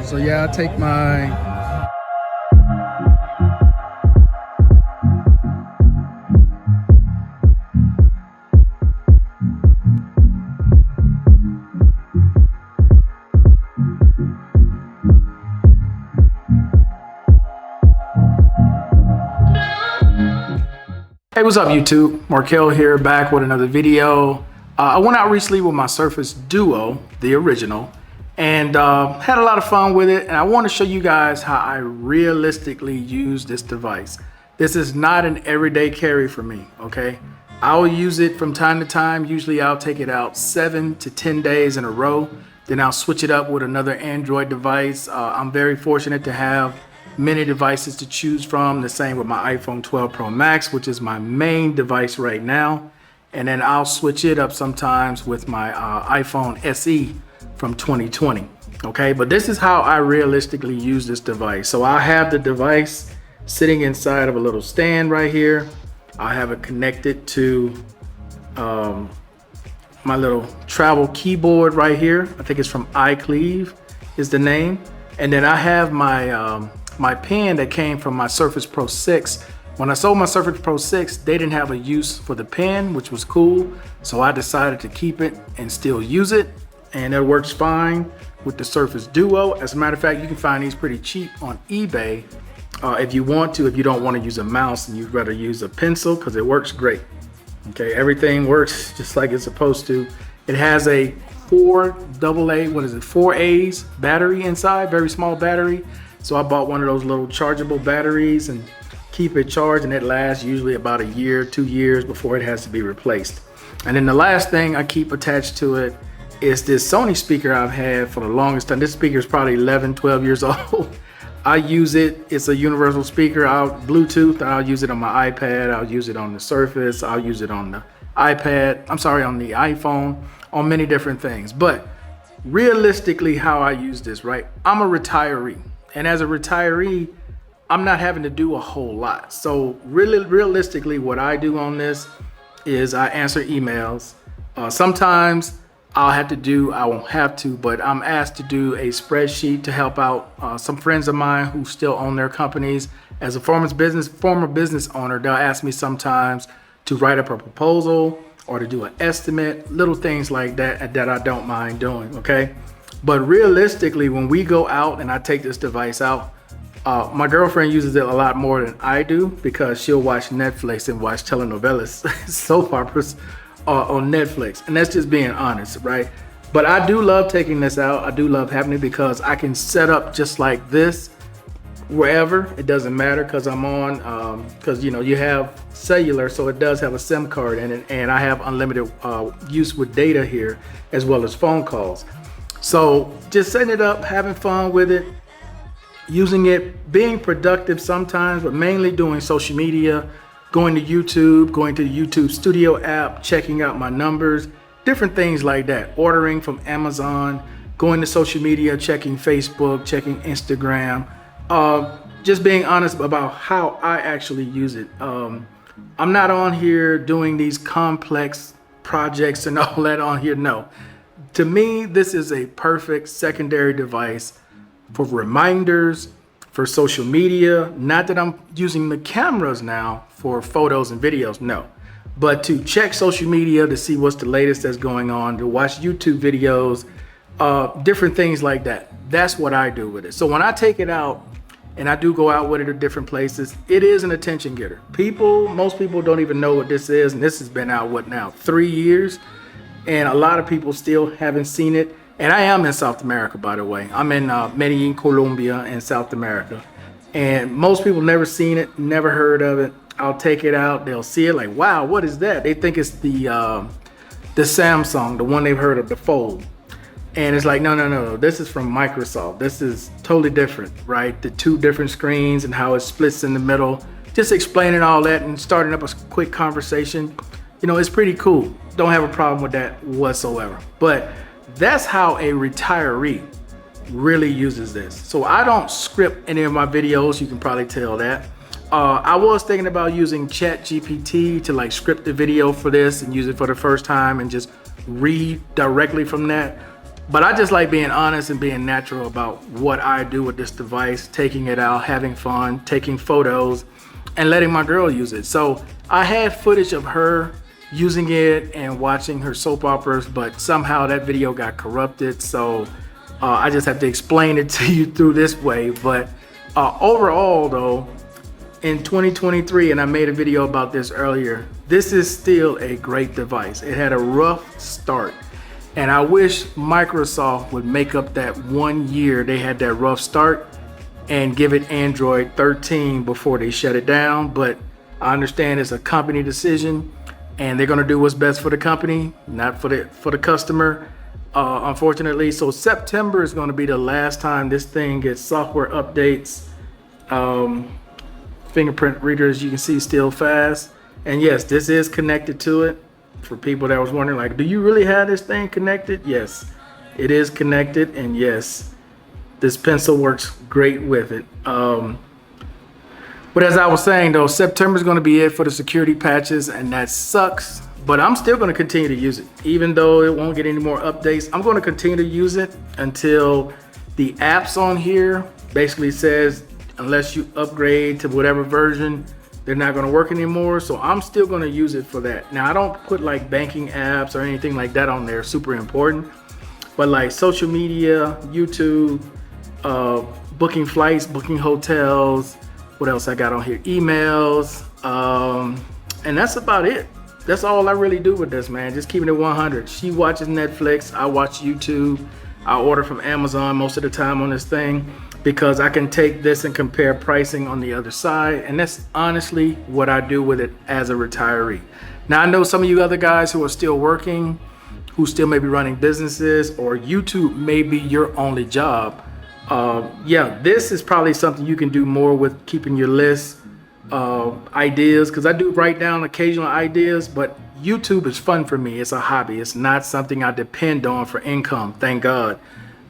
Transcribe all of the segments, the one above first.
So yeah, I take my Hey, what's up YouTube? Markel here, back with another video. I went out recently with my Surface Duo, the original, and had a lot of fun with it. And I want to show you guys how I realistically use this device. This is not an everyday carry for me, okay? I'll use it from time to time. Usually I'll take it out 7 to 10 days in a row. Then I'll switch it up with another Android device. I'm very fortunate to have many devices to choose from. The same with my iPhone 12 Pro Max, which is my main device right now. And then I'll switch it up sometimes with my iPhone SE from 2020. Okay, but this is how I realistically use this device. So I have the device sitting inside of a little stand right here. I have it connected to my little travel keyboard right here. I think it's from iCleave is the name. And then I have my my pen that came from my Surface Pro 6. When I sold my Surface Pro 6, they didn't have a use for the pen, which was cool. So I decided to keep it and still use it. And it works fine with the Surface Duo. As a matter of fact, you can find these pretty cheap on eBay if you want to, if you don't want to use a mouse and you'd rather use a pencil, because it works great. Okay, everything works just like it's supposed to. It has a 4 A's battery inside, very small battery. So I bought one of those little chargeable batteries and keep it charged, and it lasts usually about a year, 2 years before it has to be replaced. And then the last thing I keep attached to it is this Sony speaker I've had for the longest time. This speaker is probably 11, 12 years old. I use it, it's a universal speaker, Bluetooth. I'll use it on my iPad, I'll use it on the Surface, I'll use it on the on the iPhone, on many different things. But realistically, how I use this, right? I'm a retiree. And as a retiree, I'm not having to do a whole lot. So really, realistically, what I do on this is I answer emails. Sometimes I won't have to, but I'm asked to do a spreadsheet to help out some friends of mine who still own their companies. As a former business owner, they'll ask me sometimes to write up a proposal or to do an estimate, little things like that I don't mind doing, okay? But realistically, when we go out and I take this device out, my girlfriend uses it a lot more than I do because she'll watch Netflix and watch telenovelas, soap operas on Netflix. And that's just being honest, right? But I do love taking this out. I do love having it because I can set up just like this wherever. It doesn't matter because I'm on, because you have cellular, so it does have a SIM card in it, and I have unlimited use with data here as well as phone calls. So just setting it up, having fun with it, using it, being productive sometimes, but mainly doing social media, going to YouTube, going to the YouTube Studio app, checking out my numbers, different things like that, ordering from Amazon, going to social media, checking Facebook, checking Instagram, just being honest about how I actually use it. I'm not on here doing these complex projects and all that on here, no. To me, this is a perfect secondary device for reminders, for social media. Not that I'm using the cameras now for photos and videos, no. But to check social media to see what's the latest that's going on, to watch YouTube videos, different things like that. That's what I do with it. So when I take it out, and I do go out with it to different places, it is an attention getter. Most people don't even know what this is, and this has been out, what now, 3 years? And a lot of people still haven't seen it. And I am in South America, by the way. I'm in Medellin, Colombia, in South America. And most people never seen it, never heard of it. I'll take it out, they'll see it like, wow, what is that? They think it's the Samsung, the one they've heard of, the Fold. And it's like, no, this is from Microsoft. This is totally different, right? The 2 different screens and how it splits in the middle. Just explaining all that and starting up a quick conversation. It's pretty cool. Don't have a problem with that whatsoever. But that's how a retiree really uses this. So I don't script any of my videos. You can probably tell that. I was thinking about using ChatGPT to like script the video for this and use it for the first time and just read directly from that. But I just like being honest and being natural about what I do with this device, taking it out, having fun, taking photos, and letting my girl use it. So I had footage of her using it and watching her soap operas, but somehow that video got corrupted. So I just have to explain it to you through this way. But overall though, in 2023, and I made a video about this earlier, this is still a great device. It had a rough start. And I wish Microsoft would make up that 1 year they had that rough start and give it Android 13 before they shut it down. But I understand it's a company decision and they're gonna do what's best for the company, not for the customer, unfortunately. So September is gonna be the last time this thing gets software updates. Fingerprint reader, as you can see, still fast. And yes, this is connected to it. For people that was wondering, like, do you really have this thing connected? Yes, it is connected, and yes, this pencil works great with it. But as I was saying though, September is going to be it for the security patches, and that sucks. But I'm still going to continue to use it, even though it won't get any more updates. I'm going to continue to use it until the apps on here basically says unless you upgrade to whatever version, they're not going to work anymore. So I'm still going to use it for that. Now I don't put like banking apps or anything like that on there, super important, but like social media, YouTube, booking flights, booking hotels, what else I got on here, emails, and that's about it. That's all I really do with this, man, just keeping it 100. She watches Netflix, I watch YouTube, I order from Amazon most of the time on this thing, because I can take this and compare pricing on the other side. And that's honestly what I do with it as a retiree. Now I know some of you other guys who are still working, who still may be running businesses, or YouTube may be your only job. Yeah, this is probably something you can do more with, keeping your list, ideas, because I do write down occasional ideas, but YouTube is fun for me. It's a hobby. It's not something I depend on for income, thank God.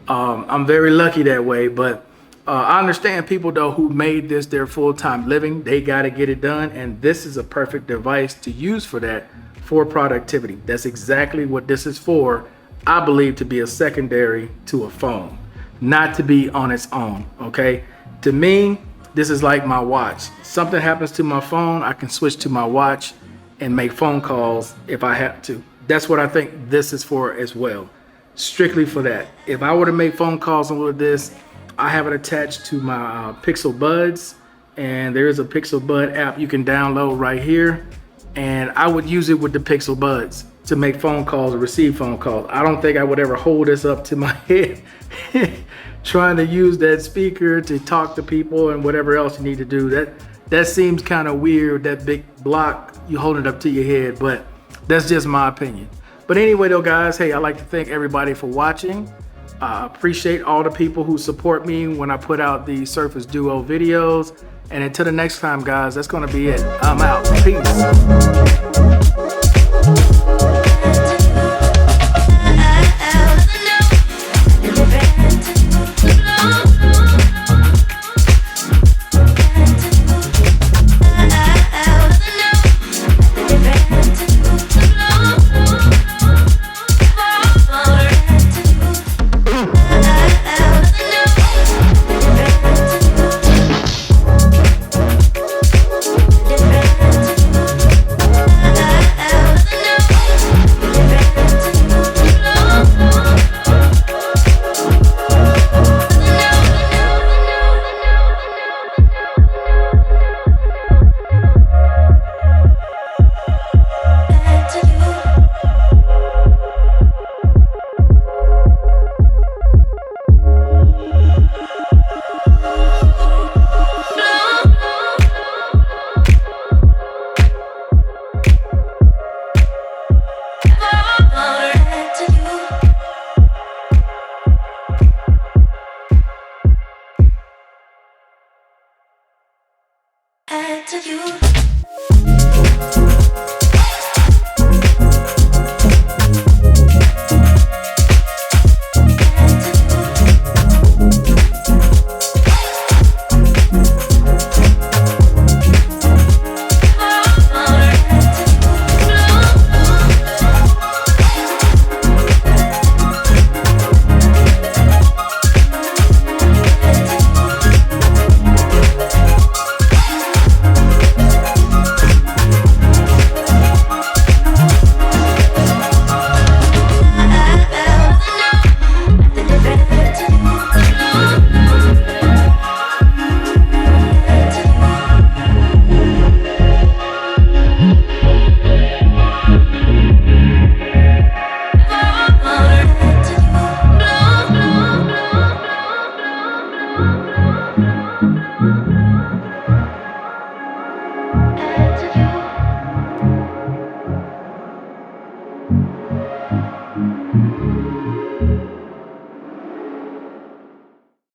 I'm very lucky that way, but I understand people though who made this their full-time living. They got to get it done, and this is a perfect device to use for that, for productivity. That's exactly what this is for. I believe to be a secondary to a phone, not to be on its own. Okay, to me, this is like my watch. Something happens to my phone, I can switch to my watch and make phone calls if I have to. That's what I think this is for as well, strictly for that. If I were to make phone calls with this, I have it attached to my Pixel Buds, and there is a Pixel Bud app you can download right here, and I would use it with the Pixel Buds to make phone calls or receive phone calls. I don't think I would ever hold this up to my head trying to use that speaker to talk to people and whatever else you need to do. That seems kind of weird, that big block you hold it up to your head, but that's just my opinion. But anyway though, guys, hey, I'd like to thank everybody for watching. I appreciate all the people who support me when I put out the Surface Duo videos. And until the next time, guys, that's going to be it. I'm out. Peace. To you.